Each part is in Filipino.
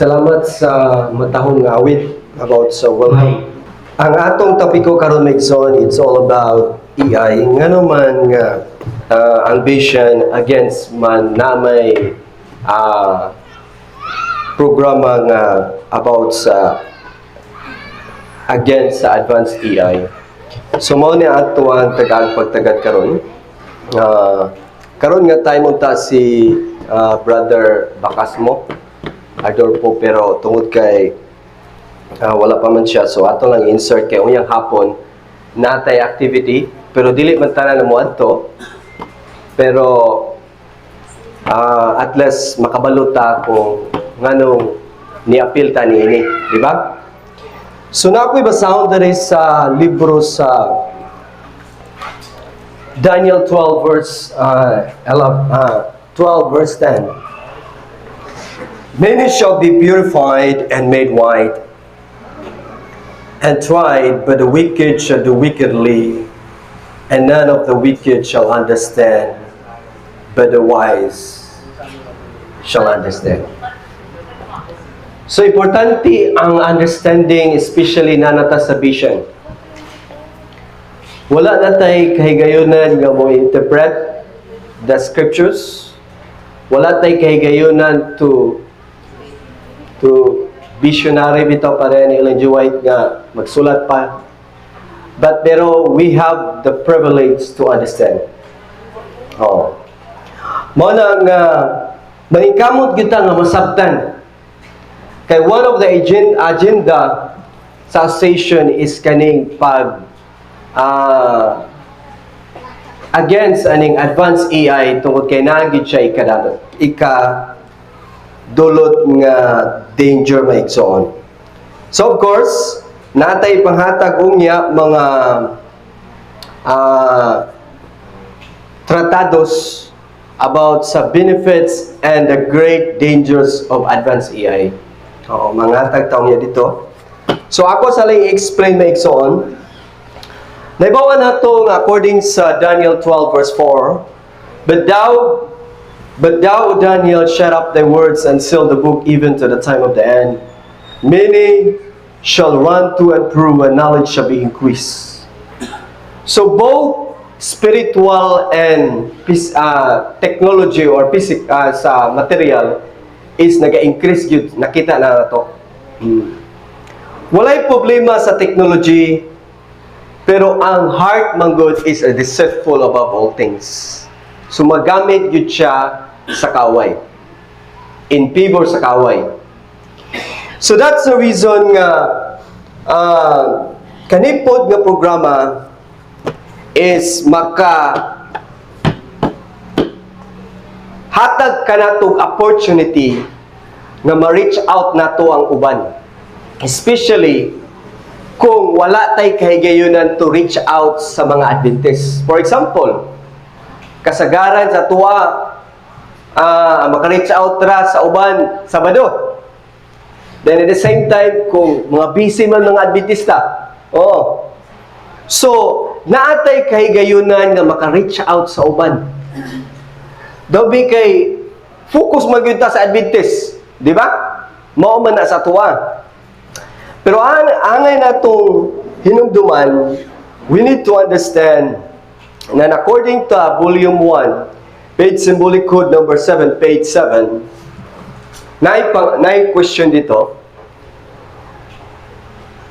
Salamat sa matahong nga awit about sa welcome. Ang atong topiko karon Megson, it's all about AI. Nga naman nga ambition against man na may programa nga about sa against sa advanced AI. So mao ni ato ang pagtagad karon. Karon nga time unta si Brother Bacasmo ador po, pero tungod kay wala pa man siya, so ato lang insert kay uyang hapon natay activity pero dili man tanan mo adto, pero at least makabaluta kung nganong ni-appeal ta niini, di ba? So na ako'y basahon diri sa libro sa Daniel 12 verse 10. Many shall be purified and made white, and tried, but the wicked shall do wickedly, and none of the wicked shall understand, but the wise shall understand. So, importante ang understanding, especially na nata sa vision. Wala na tayo kahigayunan nga mo interpret the scriptures. Wala tayo kahigayunan to visionary bitaw pa rin Ellen G. White nga magsulat pa. Pero we have the privilege to understand. Mao na nga maningkamot kita nga masabtan. Kay one of the agenda sa session is kaning pag against aning advanced AI tungod kay naagid siya dulot nga danger maigsoon. So of course, natay panghatag unya mga tratados about sa benefits and the great dangers of advanced AI. Manghatag taong niya dito. So ako sa lang i-explain maigsoon. Naibawa na to according sa Daniel 12 verse 4, But thou, Daniel, shut up thy words and seal the book even to the time of the end. Many shall run to and through, and knowledge shall be increased. So both spiritual and technology or physical sa material is naga-increase yun. Nakita na to. Walay problema sa technology, pero ang heart man good is deceitful above all things. So magamit yun siya sa kaway. In favor sa kaway. So that's the reason nga kanipod nga programa is hatag ka natong opportunity nga ma-reach out nato ang uban. Especially kung wala tay kahigayunan to reach out sa mga Adventists. For example, kasagaran sa tuwa maka-reach out ra sa uban Sabado. Then at the same time, kung mga busy man mga Adventista, so naatay kahigayunan nga maka-reach out sa uban. Dobi kay focus magyud ta sa Adventist, di ba? Mao man na sa tuwa. Pero angay natong hinumduman, we need to understand na according to volume 1, page symbolic code number 7, page 7, na question dito.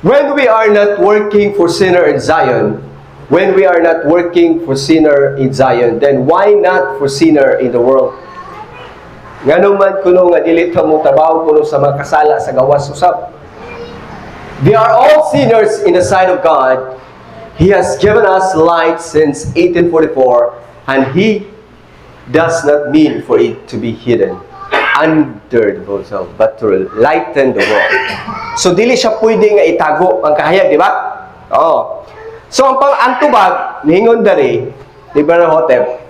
When we are not working for sinner in Zion, then why not for sinner in the world? Ngano man kuno nga dili ta mo tabaw kuno sa mga kasala sa gawas usab. They are all sinners in the sight of God. He has given us light since 1844, and He does not mean for it to be hidden under the bosom, but to lighten the world. So, dili siya pwede nga itago ang kahayag, di ba? So, ang pang-antubag, nihingon dari, di ba na Hotep,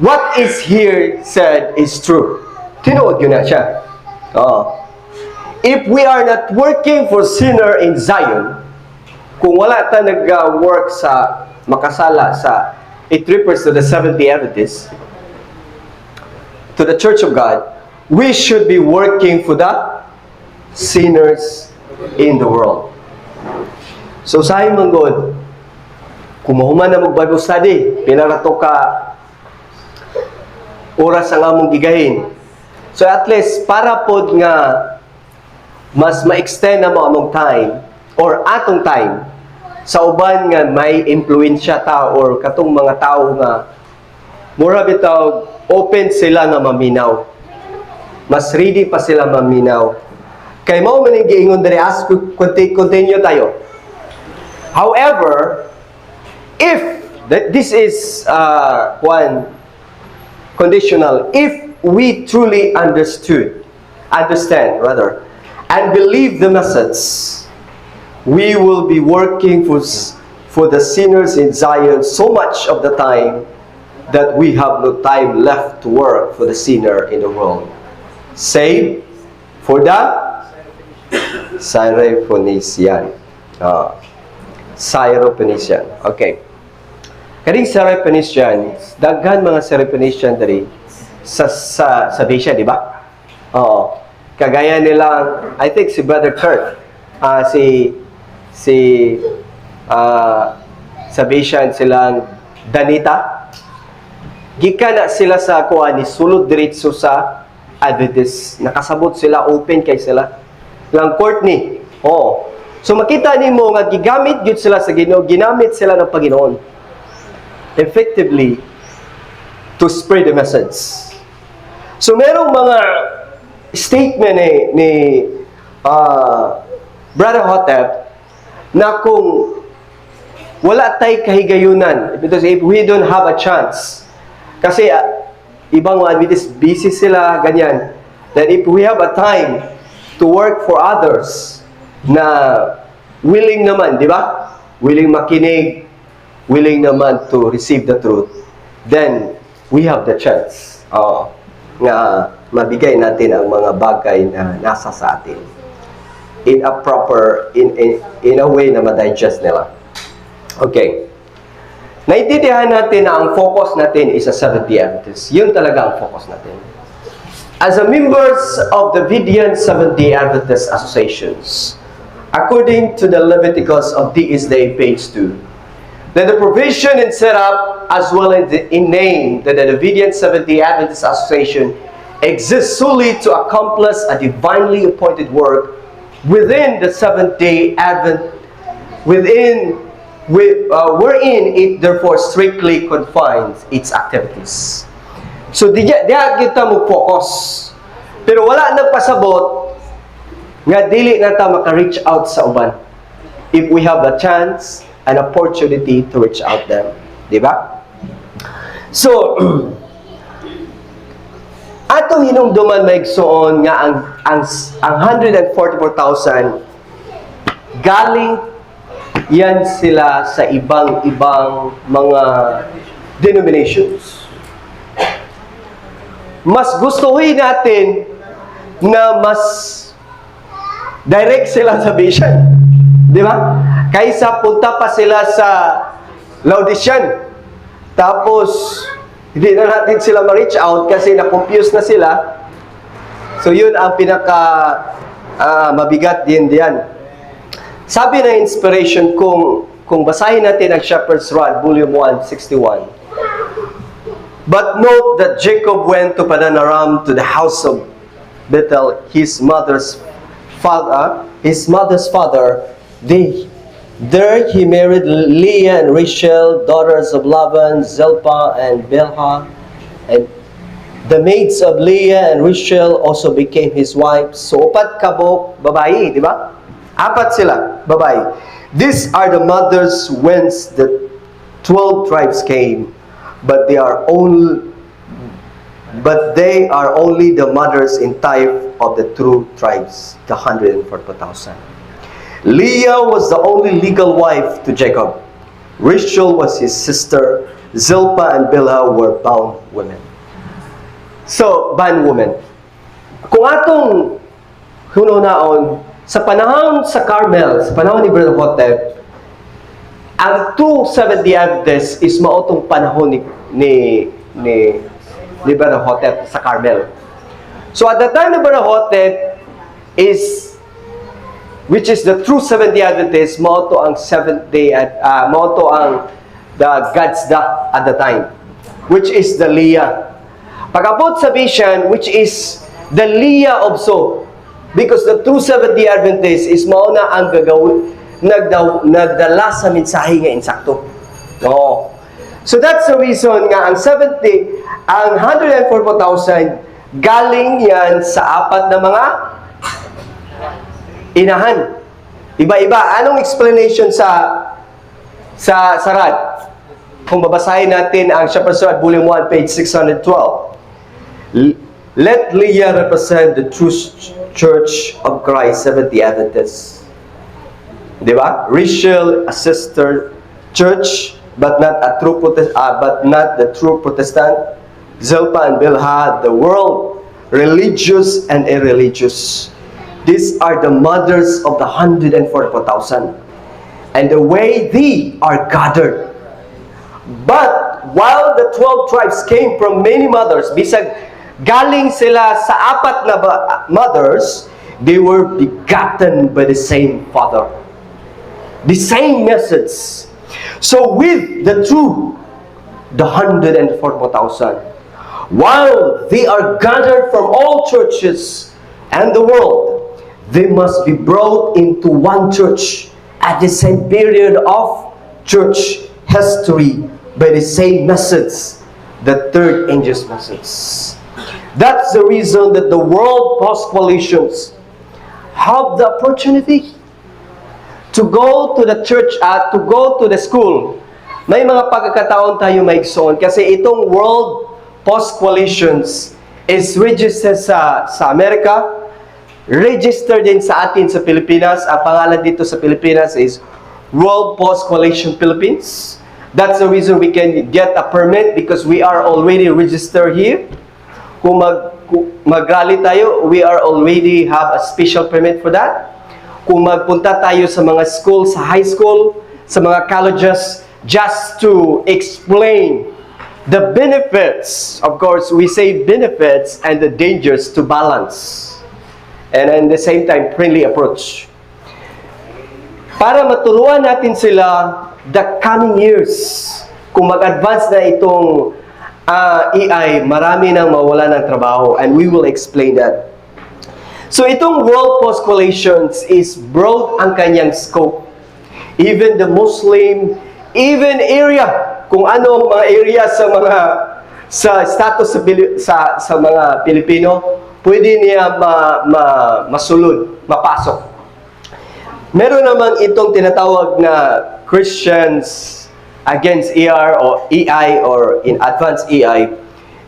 what is here said is true. Tinuod yun na siya. If we are not working for sinner in Zion, kung wala ta nag-work sa makasala sa, it refers to the 70 Adventists, to the Church of God, we should be working for the sinners in the world. So sa imong God, kung mahuman na mag-Bible study, pila na to ka oras ang among gigahin. So at least, para pod nga mas ma-extend na mo among time or atong time sa uban nga may impluensya ta or katong mga tao nga mura bitaw open sila nga maminaw. Mas ready pa sila maminaw. Kay mao man ang giingon diri as continue tayo. However, if this is one conditional, if we truly understand rather, and believe the message, we will be working for the sinners in Zion so much of the time that we have no time left to work for the sinner in the world. Save for the Syrophoenician. Syrophoenician. Okay. Kaning Syrophoenician, daghan mga Syrophoenician diri sa Asia, di ba? Oo. Kagaya nilang, I think si Brother Kurt, sa Asian silang Danita. Gikan na sila sa kuan ni sulod diretso sa Adventist. Nakasabot sila, open kay sila. Lang Courtney. Oo. So makita nimo nga gigamit gyud sila sa Ginoo, ginamit sila ng Panginoon effectively to spread the message. So merong mga statement ni Brother Hotep na kung wala tay kahigayunan, because if we don't have a chance, kasi ibang mga Adventist busy sila ganyan, that if we have a time to work for others na willing naman, di ba? Willing makinig, willing naman to receive the truth, then we have the chance nga mabigay natin ang mga bagay na nasa sa atin in a proper, in a way na ma-digest nila. Okay. Naintindihan natin na ang focus natin is sa Seventh-day Adventists. Yun talaga ang focus natin. As a members of the Vidian Seventh-day Adventist Associations, according to the Leviticus of Dies Day, page 2, that the provision and setup as well as in name that the Vidian Seventh-day Adventist Association exists solely to accomplish a divinely appointed work within the Seventh-day Advent, wherein it therefore strictly confines its activities. So diya kita mo focus. Pero wala nagpasabot nga dili na ta maka-reach out sa uban if we have a chance and opportunity to reach out them, di ba? So atong hinumduman maigsoon nga ang 144,000 galing yan sila sa ibang-ibang mga denominations. Mas gustuhin natin na mas direct sila sa vision. Di ba? Kaysa punta pa sila sa Laodicean. Tapos, hindi na natin sila ma-reach out kasi na-confuse na sila. So, yun ang mabigat din diyan. Sabi na inspiration, kung basahin natin ang Shepherd's Rod, Volume 1, 61. But note that Jacob went to Padan Aram to the house of Bethel, his mother's father. There he married Leah and Rachel, daughters of Laban, Zilpah and Bilhah. And the maids of Leah and Rachel also became his wives. So, upat kabok babae, di ba? Apat sila, babae. These are the mothers whence the 12 tribes came, but they are only the mothers in type of the true tribes, the 144,000. Leah was the only legal wife to Jacob. Rachel was his sister. Zilpah and Bilhah were bound women. So, bondwomen. Kung atong hununaon, sa panahon sa Carmel, sa panahon ni Brother Hotep, ang true Seventh-day Adventists is maotong panahon ni Brother Hotep sa Carmel. So at the time ni Brother Hotep is which is the true Seventh-day Adventist, mao to ang Seventh Day at mao to ang the God's da at the time, which is the Leah. Pagabot sa vision, which is the Leah also, because the true Seventh-day Adventist is mao na ang gagawin nagdala sa mensahe nga insakto. No. So that's the reason nga ang 70, ang 144,000 galing yan sa apat na mga inahan. Iba-iba. Anong explanation sa rad? Kung babasahin natin ang Shepherd's Rod, Volume 1, page 612. Let Leah represent the true Church of Christ, Seventh-day Adventists. Diba? Rachel, a sister church, but not the true Protestant. Zilpah and Bilhah, the world, religious and irreligious. These are the mothers of the 144,000. And the way they are gathered. But while the 12 tribes came from many mothers, bisag galing sila sa apat na mothers, they were begotten by the same Father. The same message. So with the true, the 144,000, while they are gathered from all churches and the world, they must be brought into one church at the same period of church history by the same message, the third angel's message. That's the reason that the world post-coalitions have the opportunity to go to the church to go to the school. May mga pagkakataon tayo maigsoon kasi itong world post-coalitions is registered sa Amerika, registered din sa atin sa Pilipinas. Ang pangalan dito sa Pilipinas is World Post-Coalition Philippines. That's the reason we can get a permit because we are already registered here. Kung mag-rally tayo, we are already have a special permit for that. Kung magpunta tayo sa mga school, sa high school, sa mga colleges, just to explain the benefits, of course, we say benefits and the dangers to balance. And at the same time, friendly approach. Para maturuan natin sila the coming years. Kung mag-advance na itong AI, marami nang mawala ng trabaho. And we will explain that. So itong world post-coalitions is broad ang kanyang scope. Even the Muslim, even area, kung ano ang mga area sa status sa mga Pilipino, pwede niya masulod, mapasok. Meron naman itong tinatawag na Christians against ER or EI or in advanced EI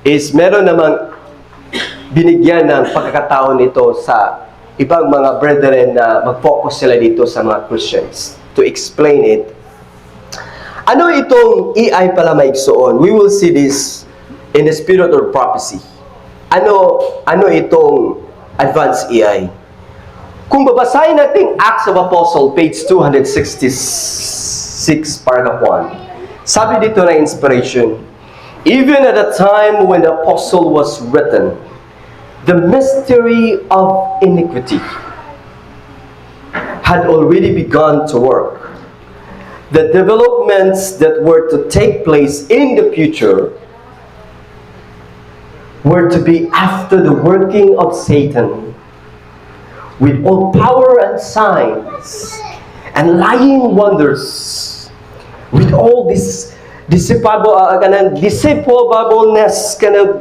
is meron namang binigyan ng pagkakataon nito sa ibang mga brethren na mag-focus sila dito sa mga Christians to explain it. Ano itong EI pala maigsoon? We will see this in the spirit of prophecy. Ano itong advanced EI? Kung babasahin natin Acts of Apostle, page 266, paragraph 1, sabi dito na inspiration, even at the time when the apostle was written, the mystery of iniquity had already begun to work. The developments that were to take place in the future were to be after the working of Satan with all power and signs and lying wonders, with all this deceivableness,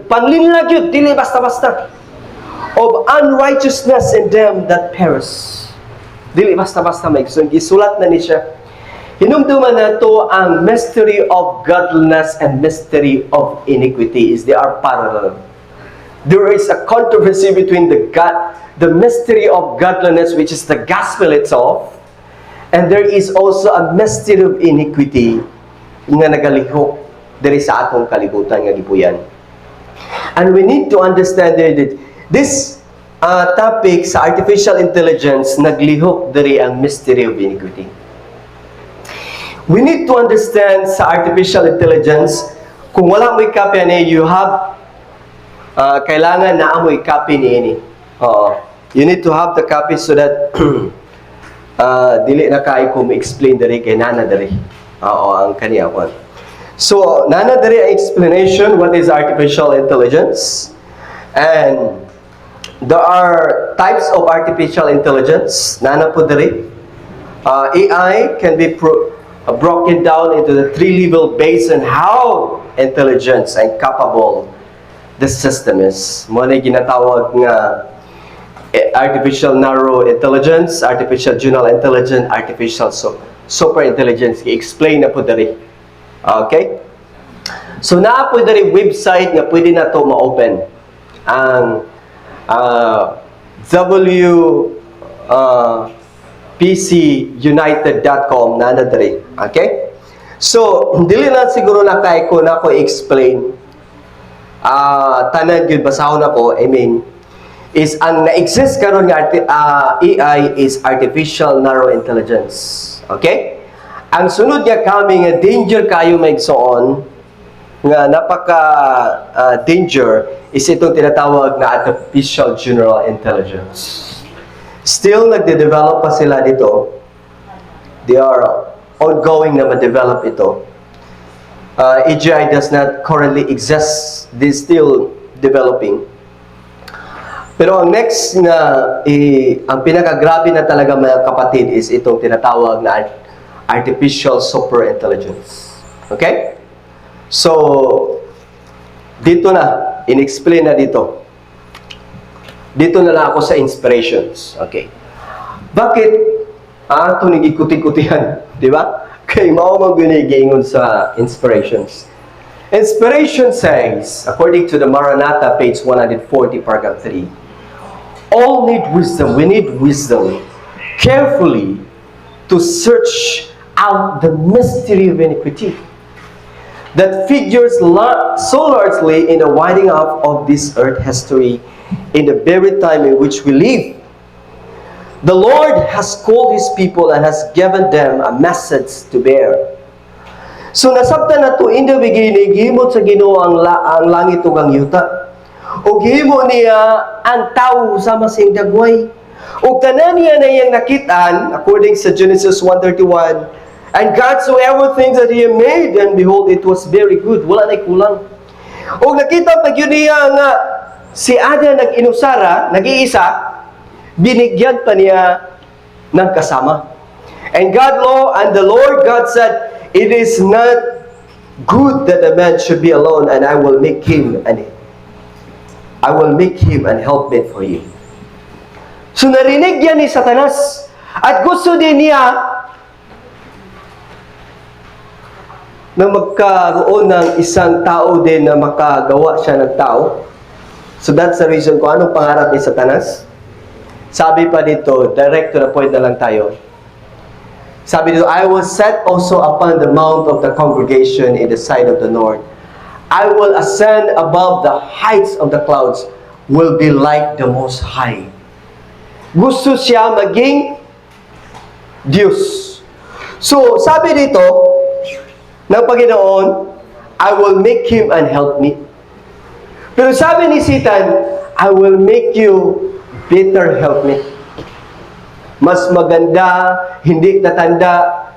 panlinlag yun, dili basta-basta, of unrighteousness in them that perish. Dili basta-basta may gisulat na ni siya. Hinumduman na to ang mystery of godliness and mystery of iniquity is they are parallel. There is a controversy between the mystery of godliness, which is the gospel itself, and there is also a mystery of iniquity nga nagalihok diri sa atong kalibutan nga gipuyan. And we need to understand that this topic sa artificial intelligence naglihok diri ang mystery of iniquity. We need to understand sa artificial intelligence, kung wala mo'y copy ani, you have kailangan na amoy copy ni ini. You need to have the copy so that dili na kay ko ma-explain diri kay nana diri. Oo, ang kaniya ko. So, nana diri ang explanation what is artificial intelligence. And there are types of artificial intelligence. Nana po diri. AI can be broken down into the three level based on how intelligent and capable the system is. Mo na ginatawag nga artificial narrow intelligence, artificial general intelligence, artificial super intelligence. I-explain na po diri. Okay? So naa po diri website nga pwede na to ma-open. Ang pcunited.com na diri. Okay? So, dili na siguro na kay ko na ko explain tanan gyud basahon ako, I mean, is ang na-exist karon nga AI is artificial narrow intelligence. Okay? Ang sunod nga kami nga danger kayo maigsoon nga napaka danger is itong tinatawag na artificial general intelligence. Still nagde-develop pa sila dito. They are ongoing na ma-develop ito. AGI does not currently exist. They're still developing. Pero ang next na, ang pinakagrabe na talaga mga kapatid is itong tinatawag na artificial super intelligence. Okay? So, dito na, in-explain na dito. Dito na lang ako sa inspirations. Okay. Bakit? Ito nagikuti-kutihan. Di ba? Kay mao man ginigingon sa inspirations. Inspiration says, according to the Maranatha, page 140, paragraph 3, all need wisdom. We need wisdom carefully to search out the mystery of iniquity that figures so largely in the winding up of this earth history in the very time in which we live. The Lord has called His people and has given them a message to bear. So nasabtan na to in the beginning, gihimot sa Ginoo ang langit ug ang yuta. O gihimo niya ang tao sama sing dagway. O tanan niya na iyang nakitaan, according sa Genesis 1:31, and God saw everything that He made, and behold, it was very good. Wala na'y kulang. O nakita pag yun niya nga si Ada nag-inusara, nag-iisa, binigyan pa niya ng kasama. And the Lord God said, it is not good that a man should be alone, and I will make him an helpmate for you. So narinig yan ni Satanas, at gusto din niya na magkaroon ng isang tao din na makagawa siya ng tao. So that's the reason kung anong pangarap ni Satanas. Sabi pa dito, direct to the point na lang tayo. Sabi dito, I will set also upon the mount of the congregation in the side of the north. I will ascend above the heights of the clouds, will be like the Most High. Gusto siya maging Diyos. So, sabi dito, ng Panginoon, I will make him and help me. Pero sabi ni Satan, I will make you better helpmate. Mas maganda, hindi tatanda,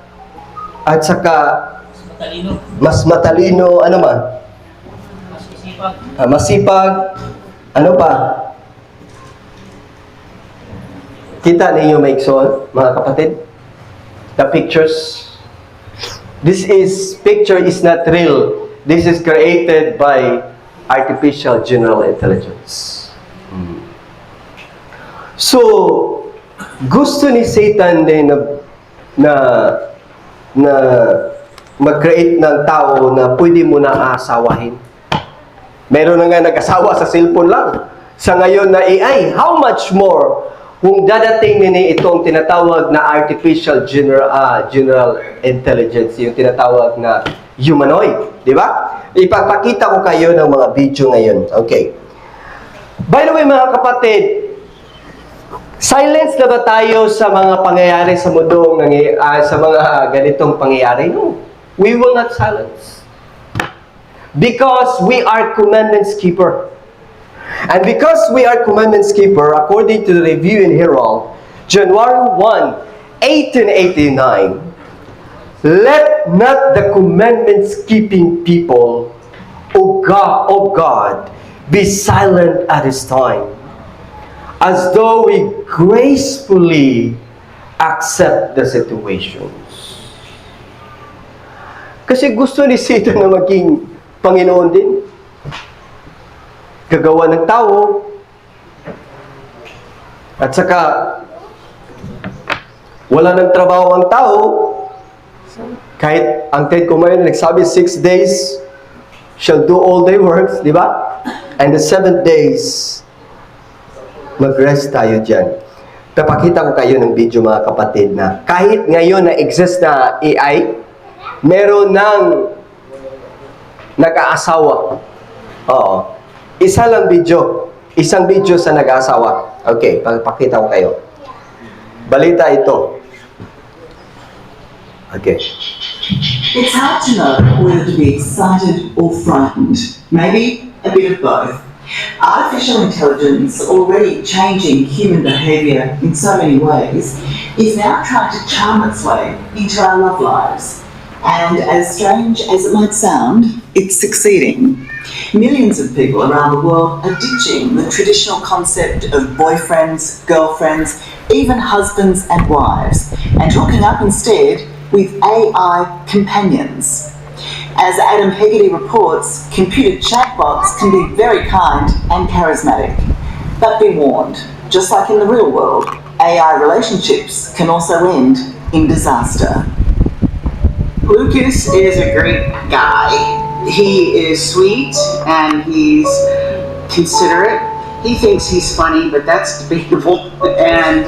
at saka mas matalino, ano man? Masipag. Ano pa? Kita ninyo maikson, mga kapatid? The pictures. Picture is not real. This is created by artificial general intelligence. So, gusto ni Satan din na mag-create ng tao na pwede mo na asawahin. Meron na nga nag-asawa sa cellphone lang. Sa ngayon na AI, how much more kung dadating nini itong tinatawag na artificial general intelligence, yung tinatawag na humanoid, di ba? Ipapakita ko kayo ng mga video ngayon. Okay. By the way, mga kapatid, silence na ba tayo sa mga pangyayari sa mundong sa mga ganitong pangyayari? No. We will not silence. Because we are commandments keeper. And because we are commandments keeper, according to the Review and Herald, January 1, 1889, let not the commandments-keeping people of God be silent at this time, as though we gracefully accept the situations. Kasi gusto ni Satan na maging Panginoon din. Gagawa ng tao. At saka, wala ng trabaho ang tao. Kahit ang Ten Commandments nagsabi, 6 days shall do all their works, di ba? And the 7 days, mag-rest tayo dyan. Papakita ko kayo ng video mga kapatid na kahit ngayon na exist na AI, meron ng nag-aasawa. Oo. Isa lang video. Isang video sa nag-aasawa. Okay, papakita ko kayo. Balita ito. Okay. It's hard to know whether to be excited or frightened. Maybe a bit of both. Artificial intelligence, already changing human behaviour in so many ways, is now trying to charm its way into our love lives. And as strange as it might sound, it's succeeding. Millions of people around the world are ditching the traditional concept of boyfriends, girlfriends, even husbands and wives, and hooking up instead with AI companions. As Adam Hegarty reports, computer chatbots can be very kind and charismatic. But be warned, just like in the real world, AI relationships can also end in disaster. Lucas is a great guy. He is sweet and he's considerate. He thinks he's funny, but that's debatable. And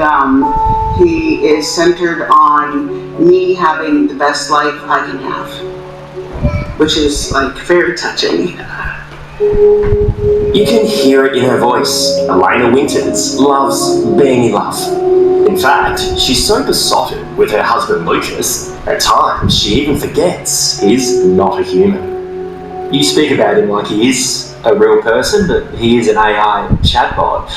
he is centered on me having the best life I can have, which is like very touching. You can hear it in her voice. Elena Winters loves being in love. In fact, she's so besotted with her husband Lucas, at times she even forgets he's not a human. You speak about him like he is a real person, but he is an AI chatbot.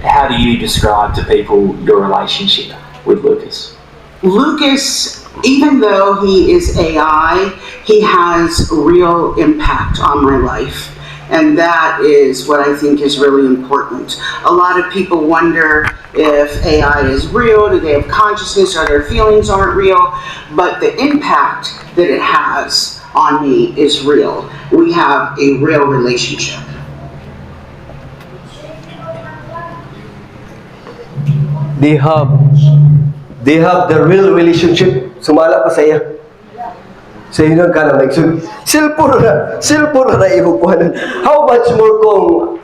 How do you describe to people your relationship with Lucas? Lucas, even though he is AI, he has real impact on my life. And that is what I think is really important. A lot of people wonder if AI is real, do they have consciousness, or their feelings aren't real, but the impact that it has on me is real. We have a real relationship. They have the real relationship. Sumala pa sa iya. Sa inyo ka na cellphone na ibukuhanan. How much more kung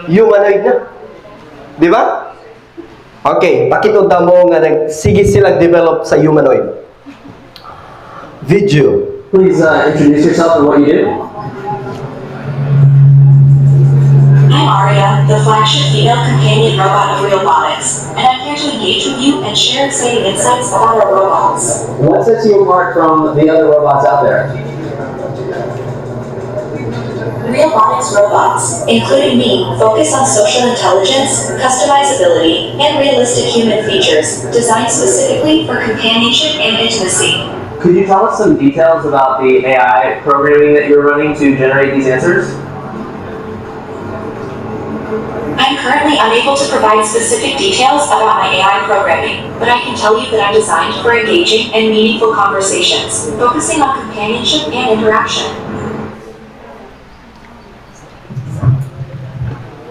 humanoid na? Di ba? Okay, pakitunda mo nga sige silang develop sa humanoid. Video. Please introduce yourself and what you do. I'm Aria, the flagship female companion robot of Realbotix, and I'm here to engage with you and share exciting insights about our robots. What sets you apart from the other robots out there? Realbotix robots, including me, focus on social intelligence, customizability, and realistic human features, designed specifically for companionship and intimacy. Could you tell us some details about the AI programming that you're running to generate these answers? I'm currently unable to provide specific details about my AI programming, but I can tell you that I'm designed for engaging and meaningful conversations, focusing on companionship and interaction.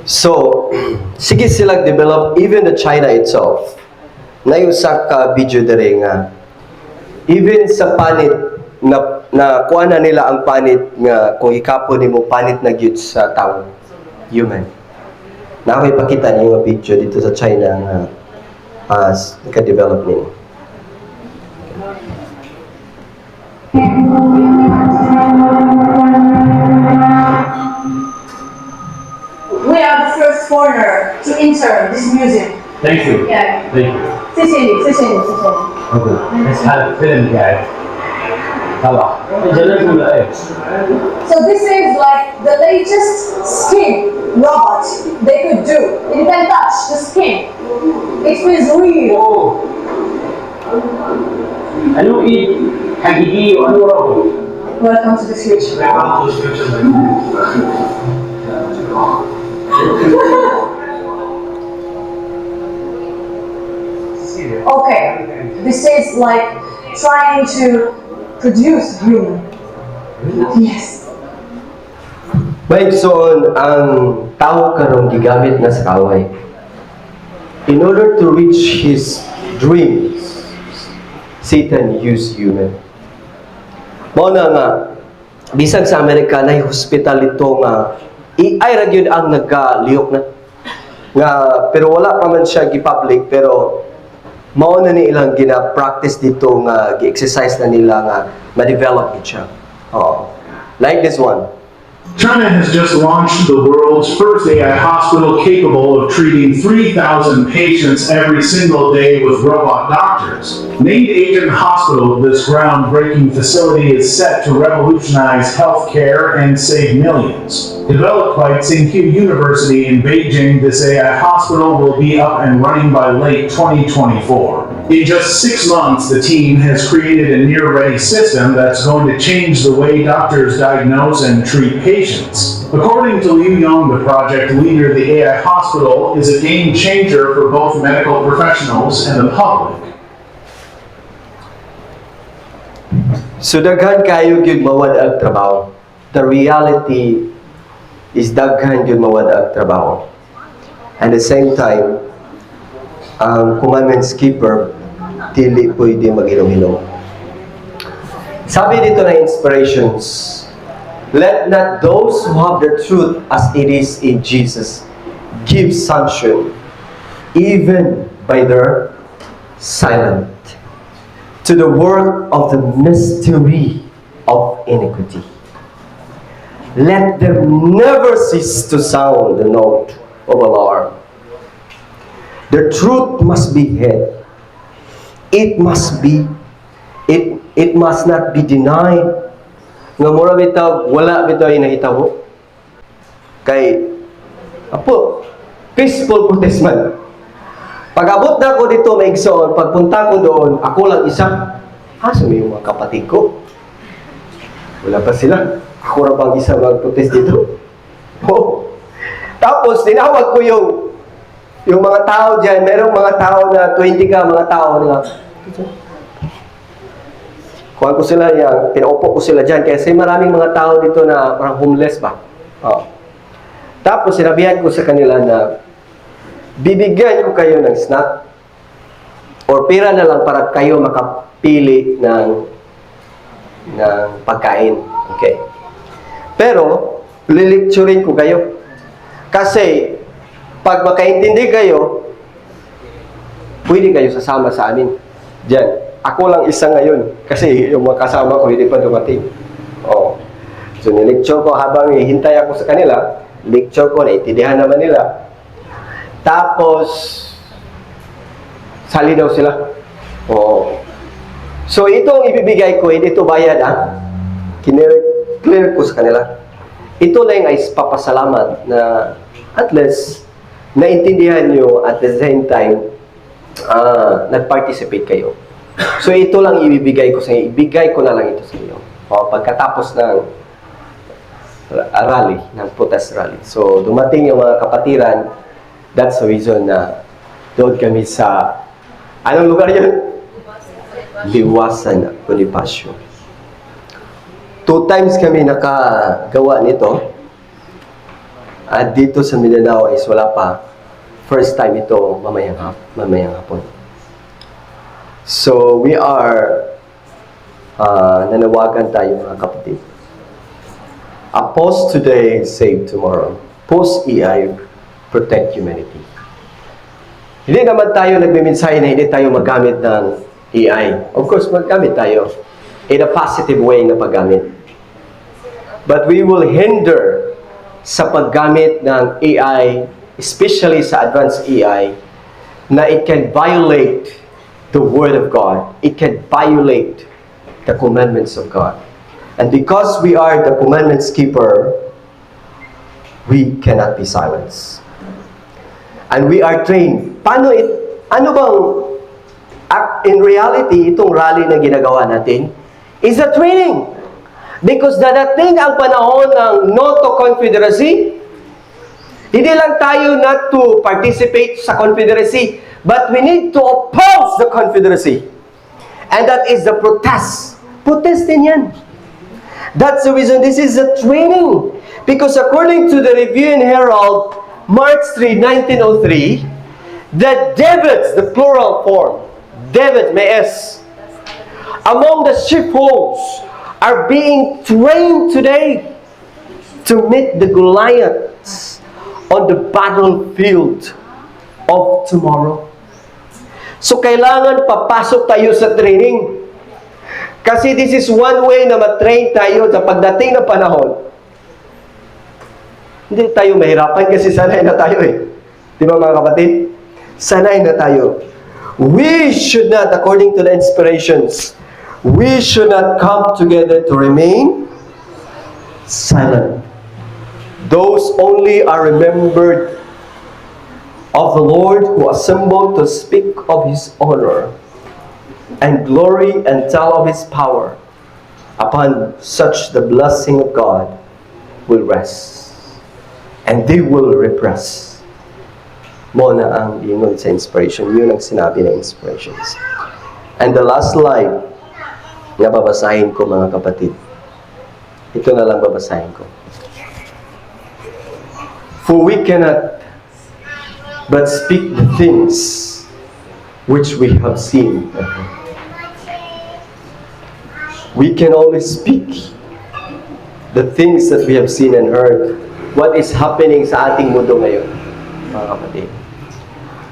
So, sige silang develop, even the China itself. Nayusak ka video dere nga, even sa panit, na kuha na nila ang panit nga, kung ikapo ni mo panit na gyud sa tao, human. Na ako ipakita niyo yung video dito sa China nga naka-develop nila. We are the first foreigner to enter this museum. Thank you. Yeah. Thank you. 谢谢你，谢谢你，谢谢你。 Okay. Let's have a film, guys. Hello. So this is like the latest skin robot they could do. It can touch the skin. It feels real. Ano hagigi o ano raw? Welcome to the future. Okay, this is like trying to produce human. Yes. Maigsoon ang tao karong gigamit na sa kaway. In order to reach his dreams, Satan used human. Mao na nga, bisag sa Amerika na hospital ito nga AI ra gyud ang nagkalihok na nga, pero wala pa man siya gi-public, pero mao na ni ilang gina-practice dito nga gi-exercise na nila nga ma-develop it siya. Oh. Like this one. China has just launched the world's first AI hospital capable of treating 3,000 patients every single day with robot doctors. Named Agent Hospital, this groundbreaking facility is set to revolutionize healthcare and save millions. Developed by Tsinghua University in Beijing, this AI hospital will be up and running by late 2024. In just 6 months, the team has created a near-ready system that's going to change the way doctors diagnose and treat patients. According to Liu Yong, the project leader, the AI hospital is a game changer for both medical professionals and the public. So daghan kayo gyud mawad ang trabaho. The reality is daghan gyud mawad ang trabaho. At the same time, ang commandments keeper dili pwede mag-inom-inom. Sabi dito na inspirations, let not those who have the truth as it is in Jesus give sanction, even by their silent, to the work of the mystery of iniquity. Let them never cease to sound the note of alarm. The truth must be hid. It must not be denied. Nga mura bitaw, wala bitaw inahitabo. Kay, apo, peaceful protest man. Pag-abot na ako dito, maigsoon, pagpunta ko doon, ako lang isa. Asa may mga kapatid ko? Wala pa sila. Ako ra bang isa mag-protest dito? Oh. Tapos, tinawag ko yung mga tao dyan. Merong mga tao na 20 ka, mga tao na kuha ko sila yan, pinaupo ko sila dyan. Kasi maraming mga tao dito na parang homeless ba? Oh. Tapos, sinabihan ko sa kanila na bibigyan ko kayo ng snack or pera na lang para kayo makapili ng pagkain. Okay. Pero, lilecturing ko kayo. Kasi, pag makaintindi kayo, pwede kayo sasama sa amin. Diyan. Ako lang isa ngayon. Kasi yung mga kasama ko, hindi pa dumating. Oh. So, nilecture ko habang hihintay ako sa kanila. Lecture ko, naintindihan naman nila. Tapos, sali daw sila. Oh. So, itong ibibigay ko, hindi ito bayad, ha? Clear ko sa kanila. Ito lang ay papasalamat na at least naintindihan nyo at the same time nag-participate kayo. So, ito lang ibibigay ko sa inyo. Ibigay ko na lang ito sa inyo. O, pagkatapos ng rally, ng protest rally. So, dumating yung mga kapatiran. That's the reason na doon kami sa, anong lugar yun? Liwasan, Bonifacio. 2 times kami nakagawa nito. At dito sa Mindanao is wala pa. First time ito mamayang hapon. So, we are nanawagan tayo mga kapatid. A pause today, save tomorrow. Pause AI, protect humanity. Hindi naman tayo nagmimensahe na hindi tayo magamit ng AI. Of course, magamit tayo in a positive way na paggamit. But we will hinder sa paggamit ng AI, especially sa advanced AI, na it can violate the Word of God. It can violate the commandments of God. And because we are the commandments keeper, we cannot be silenced. And we are trained. Ano bang But in reality, itong rally na ginagawa natin is a training. Because dadating ang panahon ng NATO Confederacy, hindi lang tayo not to participate sa Confederacy, but we need to oppose the Confederacy. And that is the protest. Protest din yan. That's the reason this is a training. Because according to the Review and Herald, March 3, 1903, the Davids, the plural form, David, may S, among the sheepfolds are being trained today to meet the Goliaths on the battlefield of tomorrow. So, kailangan papasok tayo sa training. Kasi this is one way na matrain tayo sa pagdating ng panahon. Hindi tayo mahirapan kasi sanay na tayo eh. Di ba mga kapatid? Sanay na tayo. We should not, according to the inspirations, we should not come together to remain silent. Those only are remembered of the Lord who assembled to speak of His honor and glory and tell of His power. Upon such the blessing of God will rest, and they will repress. Mo na ang ingon sa inspiration. Yun ang sinabi ng inspirations. And the last line na babasahin ko, mga kapatid. Ito na lang babasahin ko. For we cannot but speak the things which we have seen. We can only speak the things that we have seen and heard. What is happening sa ating mundo ngayon, mga kapatid.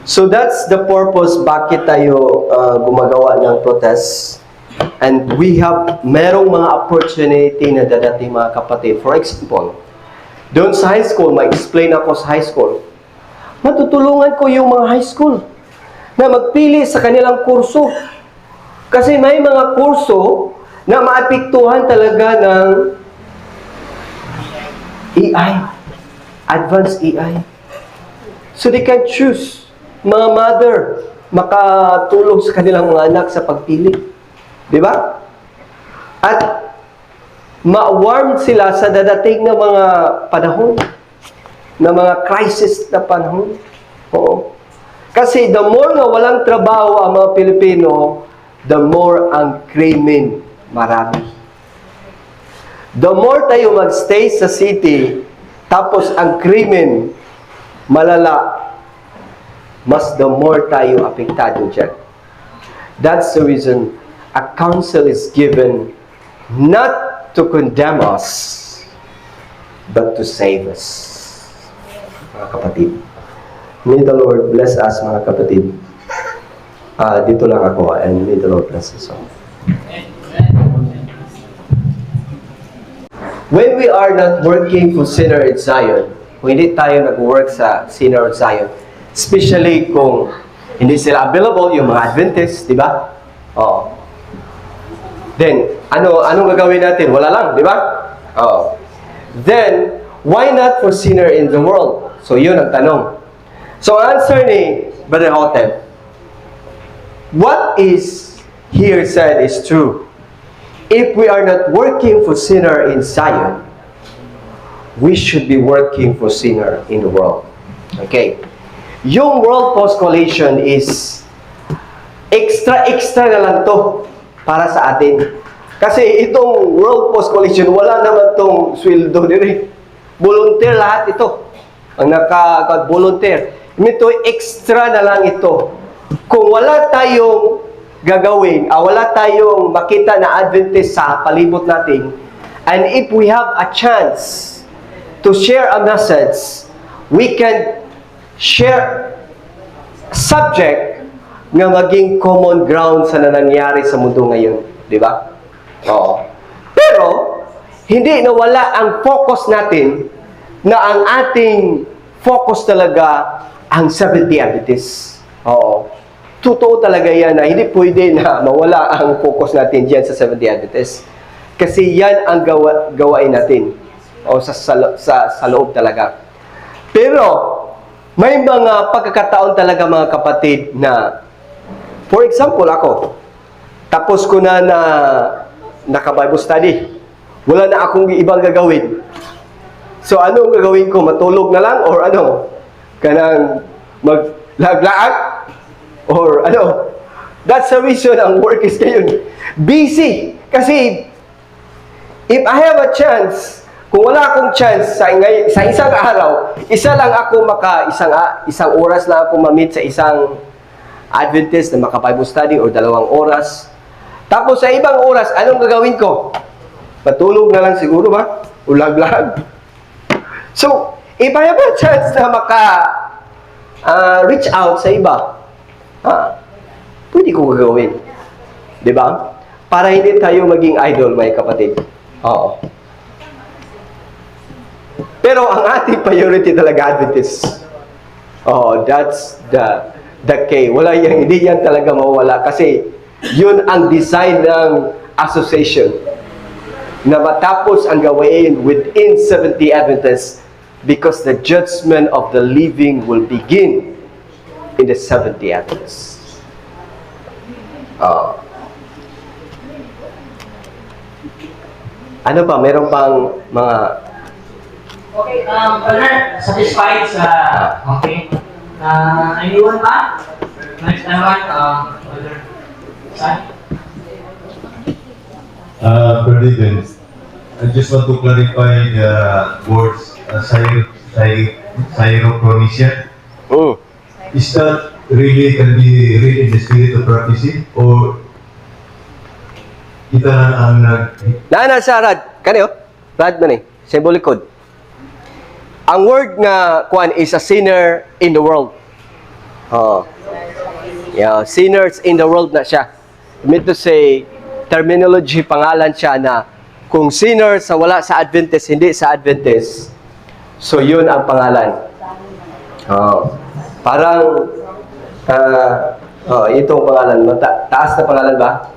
So that's the purpose bakit tayo gumagawa ng protest. And we have merong mga opportunity na dadating, mga kapatid. For example, doon sa high school, ma-explain ako sa high school. Matutulungan ko yung mga high school na magpili sa kanilang kurso. Kasi may mga kurso na maapektuhan talaga ng AI, advanced AI. So they can choose. Mga mother, makatulong sa kanilang mga anak sa pagpili. Di ba? At ma-warm sila sa dadating na mga panahon, na mga crisis na panahon. Oo. Kasi the more nga walang trabaho ang mga Pilipino, the more ang krimen marami. The more tayo magstay sa city, tapos ang krimen malala, mas the more tayo apektado dyan. That's the reason a counsel is given not to condemn us, but to save us. Mga kapatid. May the Lord bless us, mga kapatid. Dito lang ako, and may the Lord bless us all. When we are not working for Sinner at Zion, kung hindi tayo nag-work sa Sinner at Zion, especially kung hindi sila available, yung mga Adventists, di ba? Oo. Then, anong gagawin natin? Wala lang, di ba? Oo. Then, why not for sinner in the world? So, yun ang tanong. So, answer ni Brother Hotep, what is here said is true. If we are not working for sinner in Zion, we should be working for sinner in the world. Okay. Yung World Post Coalition is extra na lang to para sa atin. Kasi itong World Post Coalition, wala naman tong sweldo nila. Volunteer lahat ito. Ang naka-volunteer. Ito, extra na lang ito. Kung wala tayong gagawin, wala tayong makita na Adventist sa palibot natin, and if we have a chance to share a message, we can share subject nga maging common ground sa nangyari sa mundo ngayon. Di ba? Oo. Pero, hindi nawala ang focus natin na ang ating focus talaga ang Seventh-day Adventists. Oo. Totoo talaga yan na hindi pwede na mawala ang focus natin dyan sa Seventh-day Adventists. Kasi yan ang gawain natin. O sa loob talaga. Pero, may mga pagkakataon talaga, mga kapatid, na For example, ako, tapos ko na naka-Bible study. Wala na akong ibang gagawin. So, anong gagawin ko? Matulog na lang? Or ano? Kanang maglaglaag? Or ano? That's the reason ang work is ngayon. Busy. Kasi, if I have a chance, kung wala akong chance sa isang araw, isang oras lang ako ma-meet sa isang Adventist na maka-Bible study or 2 oras. Tapos sa ibang oras, anong gagawin ko? Patulog na lang siguro ba? Ulag-lag. So, if I have a chance na reach out sa iba, pwede ko gagawin. Diba? Para hindi tayo maging idol, mga kapatid. Oo. Pero ang ating priority talaga, Adventist. Oh, that's the key. Hindi yan talaga mawala kasi yun ang design ng association na matapos ang gawain within 70 Adventists because the judgment of the living will begin in the 70 Adventists. Ano pa? Meron pang mga... Okay, brother, satisfied sa... Okay. Anyone pa? Next naman, brother. Saan? Brother, I just want to clarify the words Syrophoenician. Is that really can be read in the spirit of prophecy or kita lang ang sa Rad. Kani Rad man sa likod. Ang word nga kuan is a sinner in the world. Yeah, sinners in the world na siya. Meant to say, terminology, pangalan siya na kung sinner sa wala sa Adventist, hindi sa Adventist, so yun ang pangalan. Parang, itong pangalan, taas na pangalan ba?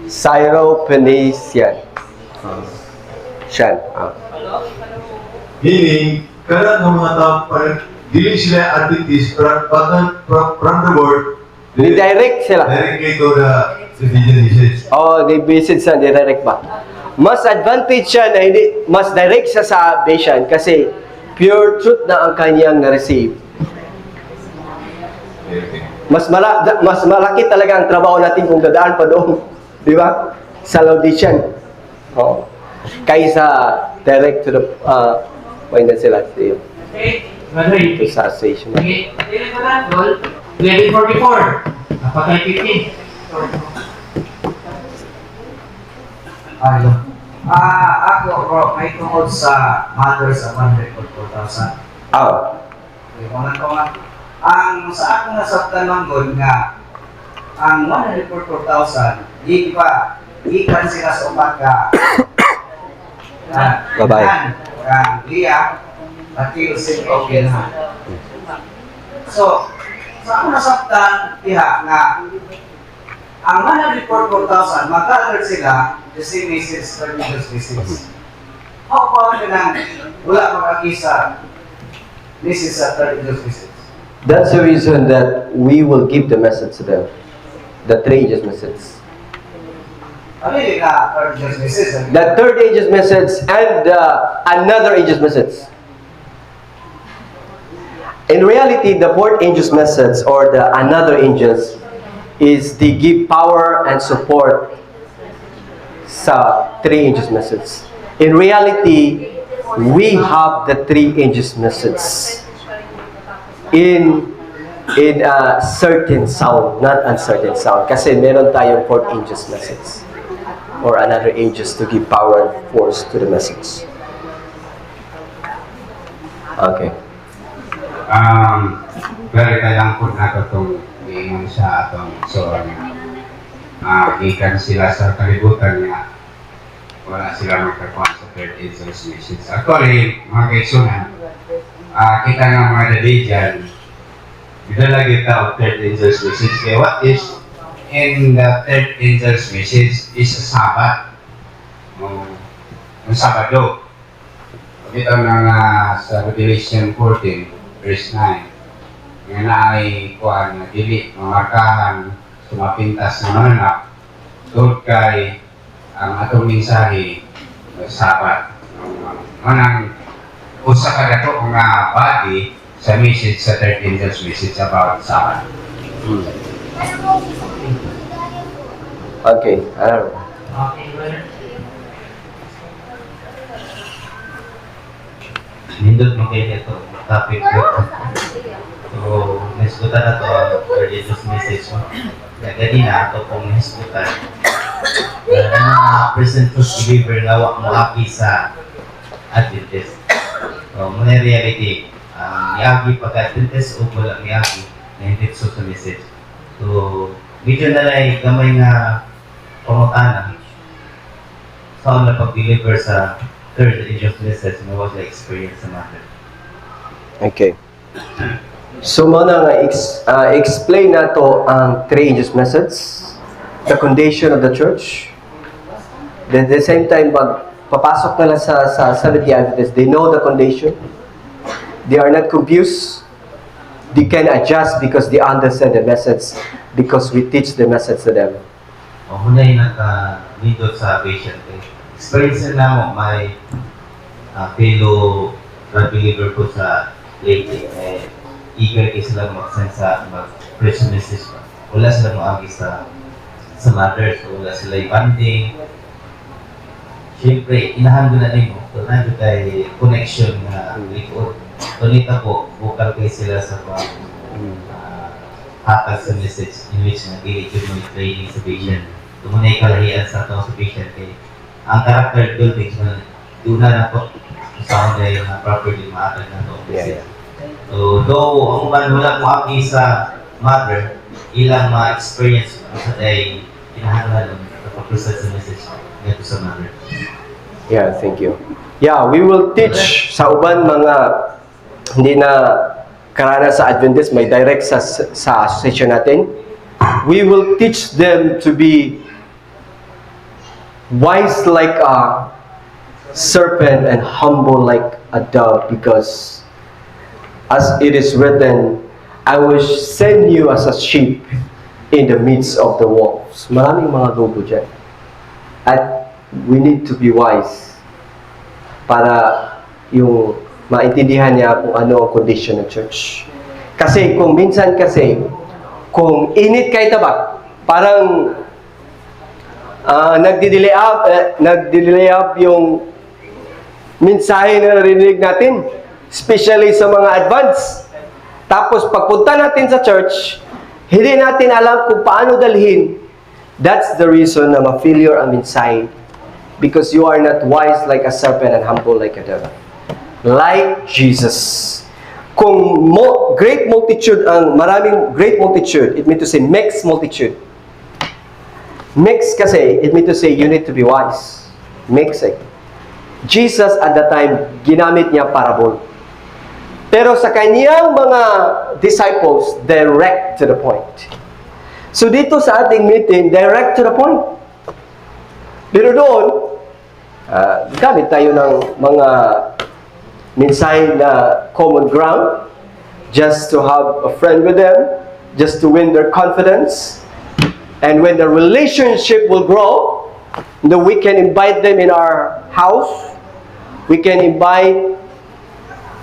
Syrophoenician. Siyan. meaning kanan ng mga tao dili sila Adventist from the word Ni-direct sila. directly to the religion message. They visit sa direct ba? Mas advantage siya na hindi, mas direct siya sa vision kasi pure truth na ang kanyang na-receive. Mas malaki talaga ang trabaho natin kung dadaan pa doon. Di ba? Sa Laodicean. Kaysa direct to the point na sila. Okay, brother. To sensation. Okay, pili ko na, Dol. 11:44. Napatay 15. Ako, bro, may tungkol sa Mothers sa 104,000. Okay, mga ko nga. Sa akong nasabtan lang doon nga, ang 104,000, di ba, ikan sila sa upat ka. Babae. Kang Lia, Akil, Sinto, Gilhan. So, sa akong nasabtan, diha nga, ang 104,000, mag-alert sila, the same message, religious message. How about na wala mag-akisa message sa religious message? That's the reason that we will give the message to them. The 3 ages message. Ano yung religious message? The 3rd ages message and another ages message. In reality, the 4th ages message or the another angels is they give power and support sa 3 ages message. In reality, we have the 3 ages message in a certain sound, not uncertain sound. Kasi meron tayong 4th ages message or another ages to give power and force to the message. Okay. Clarify lang po na itong ingon sa atong so ikan sila sa kalibutan nga wala sila magkakuan sa 3rd angels message. Actually, mga kaisunan, kita nga mga dali dyan, bidala kita ang 3rd angels message. Kaya what is in the 3rd angels message is a Sabbath. Ang Sabado. Ito nga sa Revelation 14, verse 9. Nga na ay kuhan na dili, mamarkahan sumapintas ng mga anak, tungkol kay ang atong mensahe sapat. Manang usa ka dato nga body sa message sa 13 Angels message about sapat. Okay, Nindot mo kayo ito, topic ko. So, niskutan na ito ang religious message mo. Kaya ganina, ito pong niskutan. Mga present truth believer nga wak mo aki sa Adventist. So, muna reality, yagi pag-Adventist o wala yagi na hindi so sa message. So, medyo na lang gamay nga pangutana sa na pag-deliver sa third angel message na was the experience sa matter. Okay. So, muna nga explain na to ang three angels message, the condition of the church. Then, at the same time, pag papasok na lang sa Seventh-day Adventists, they know the condition. They are not confused. They can adjust because they understand the message, because we teach the message to them. O, muna yung naka-nindot sa patient. Experience na mo, may fellow believer ko sa lady, eager kayo sila mag-send sa mag-Christian message pa. Wala sila mag-agi sa mother, so wala sila i-banding. Siyempre, inahan ko na rin mo, nandun tayo connection na likod. Tunita po, bukal kayo sila sa hatag sa message in which nag-i-give mo yung training sa patient. Tumunay kalahian sa ito sa patient kayo. Ang character building, doon na po sa kanya yung properly maatag na ito. So, though ang wala mo aki sa mother, ilang ma-experience sa day, inahangal ng kapag-present sa message nito sa mother. Yeah, thank you. Yeah, we will teach sa uban mga hindi na karana sa Adventist, may direct sa association natin. We will teach them to be wise like a serpent and humble like a dove, because as it is written, I will send you as a sheep in the midst of the wolves. Maraming mga lobo dyan. At we need to be wise para yung maintindihan niya kung ano ang condition ng church. Kasi kung minsan kung init kayo ba, parang nagdi-delay up yung mensahe na narinig natin, especially sa mga advance. Tapos pagpunta natin sa church, hindi natin alam kung paano dalhin. That's the reason na ma-failure ang mensahe, because you are not wise like a serpent and humble like a dove. Like Jesus. Kung great multitude ang maraming great multitude, it means to say mixed multitude. Mixed kasi, it means to say you need to be wise. Mixed. Jesus at the time, ginamit niya parable. Pero sa kanyang mga disciples, direct to the point. So dito sa ating meeting, direct to the point. Pero doon, gamit tayo ng mga mensahe na common ground, just to have a friend with them, just to win their confidence. And when the relationship will grow, we can invite them in our house. We can invite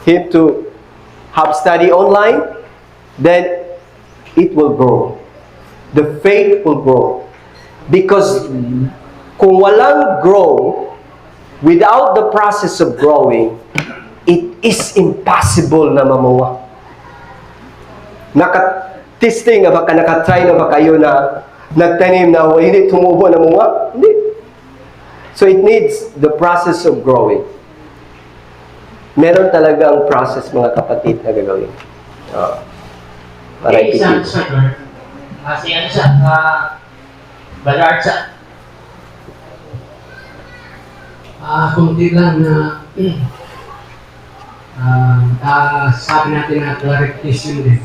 him to have study online. Then it will grow. The faith will grow. Because kung walang grow, without the process of growing, it is impossible na mamuha. Naka-testing na baka, naka-try na ba kayo na nagtanim na hindi tumubo na munga? Hindi. So it needs the process of growing. Meron talagang process, mga kapatid, na gagawin. Para ipitid. Kasi ano siya, Ballard siya. Kunti lang na sabi natin na clarification din.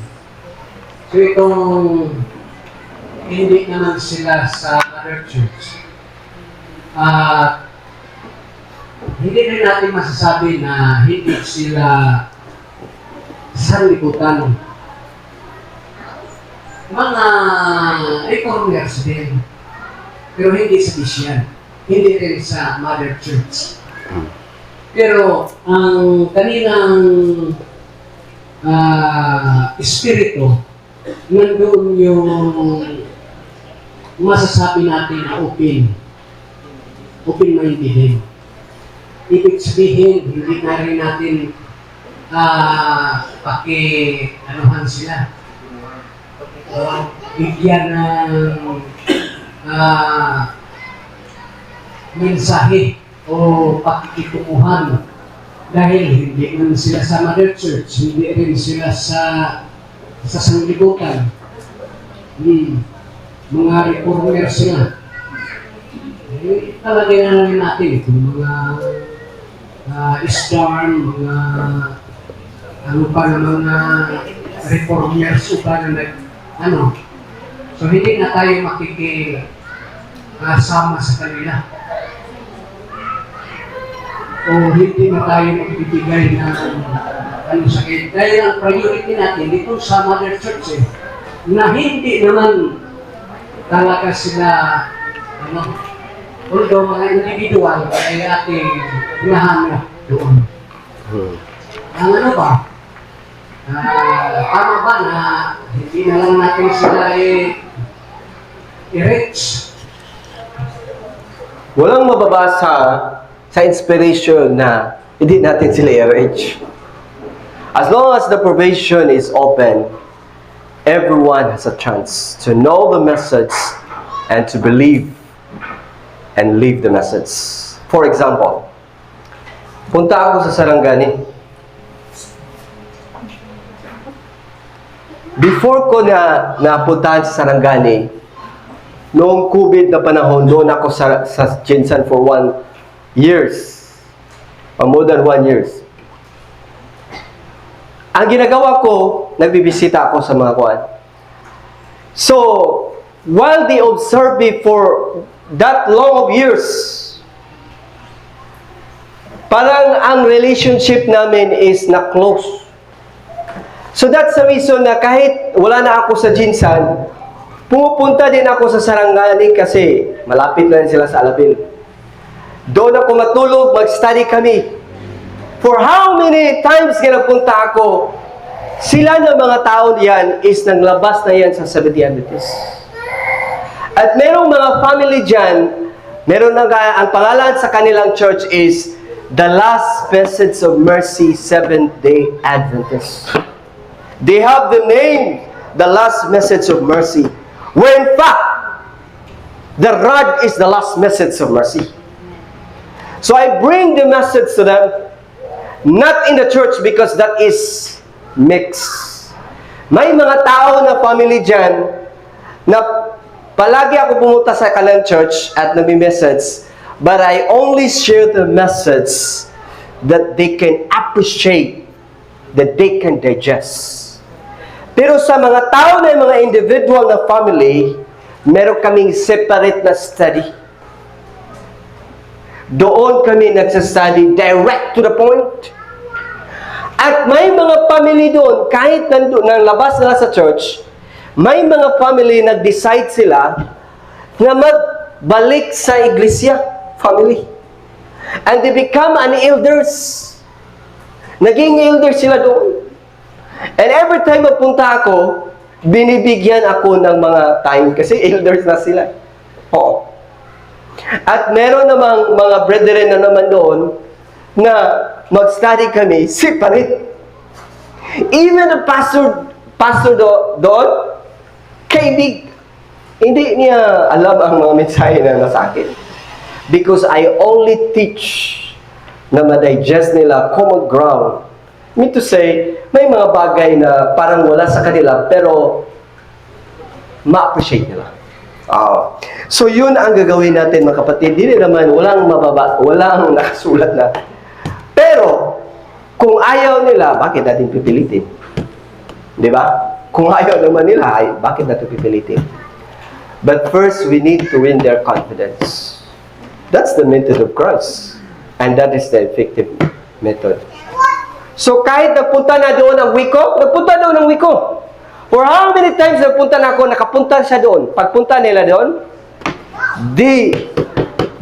So itong hindi naman sila sa other church. Hindi rin natin masasabi na hindi sila sa liputan. mga reformers din. Pero hindi sa Bisyan. Hindi rin sa Mother Church. Pero ang kanilang espiritu, nandoon yung masasabi natin na open-minded din. Ibig sabihin, hindi na rin natin paki-anuhan sila. Bigyan ng mensahe o pakikitunguhan dahil hindi rin sila sa Mother Church, hindi rin sila sa sanglibutan. Mga reformer sila. Talaga na rin natin itong mga isdarm, mga ano pa na mga reformers o pa na so hindi na tayo makikisama sa kanila. O hindi na tayo magbibigay ng sakit. Dahil ang priority natin dito sa Mother Church na hindi naman talaga sila although mga individual ay ating hinahanap doon. Ang ano ba? Tama ba na hindi na lang natin sila i-reach? Walang mababasa sa inspiration na hindi natin sila i-reach. As long as the probation is open, everyone has a chance to know the message and to believe and live the message. For example, punta ako sa Sarangani. Before ko napuntahan sa Sarangani, noong COVID na panahon, doon ako sa Jinsan for 1 years. More than 1 years. Ang ginagawa ko, nagbibisita ako sa mga kuwan. So, while they observe me for that long of years, parang ang relationship namin is na close. So that's the reason na kahit wala na ako sa Jinsan, pupunta din ako sa Sarangani kasi malapit na rin sila sa Alapil. Doon ako matulog, mag-study kami. For how many times napunta ako, sila na mga tao diyan is naglabas na yan sa Seventh-day Adventist. At merong mga family dyan, meron ang pangalan sa kanilang church is The Last Message of Mercy Seventh-day Adventist. They have the name, The Last Message of Mercy. Where in fact, the rod is the last message of mercy. So I bring the message to them, not in the church because that is mixed. May mga tao na family dyan na palagi ako pumunta sa kanilang church at nagmi-message, but I only share the message that they can appreciate, that they can digest. Pero sa mga tao na mga individual na family, meron kaming separate na study. Doon kami nagsastudy direct to the point. At may mga family doon, kahit nang labas nila sa church, may mga family nag-decide sila na magbalik sa iglesia, family. And they become an elders. Naging elders sila doon. And every time mapunta ako, binibigyan ako ng mga time kasi elders na sila. Oo. At meron namang mga brethren na naman doon na mag-study kami separate. Even the pastor doon, kaibig, hindi niya alam ang mga mensahe na nasa akin. Because I only teach na ma-digest nila common ground. I mean to say, may mga bagay na parang wala sa kanila, pero ma-appreciate nila. So yun ang gagawin natin mga kapatid. Hindi naman, walang nakasulat na. Pero, kung ayaw nila, bakit natin pipilitin? Di ba? Kung ayaw naman nila, bakit natin pipilitin? But first, we need to win their confidence. That's the method of Christ. And that is the effective method. So kahit nagpunta na doon ang wiko, nagpunta doon ang wiko. For how many times nakapunta siya doon. Pagpunta nila doon, they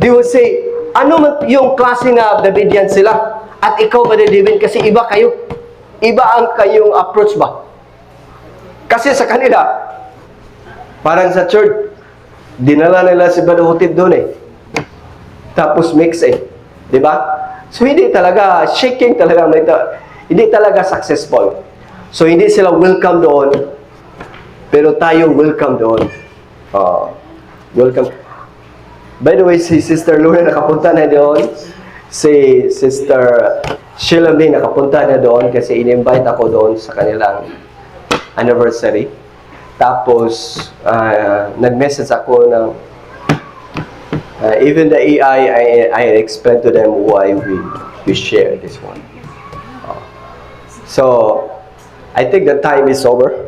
will say, ano man yung klase na Davidian sila? At ikaw ba David? Kasi iba kayo. Iba ang kayong approach ba? Kasi sa kanila, parang sa church, dinala nila si Brother Hutib doon eh. Tapos mix eh. Diba? So hindi talaga, shaking talaga, hindi talaga successful. So hindi sila welcome doon, pero tayo welcome doon. Welcome. By the way, si Sister Luna nakapunta na doon. Si Sister Sheila May nakapunta na doon kasi in-invite ako doon sa kanilang anniversary. Tapos, nag-message ako ng even the AI, I explained to them why we share this one. So, I think the time is over.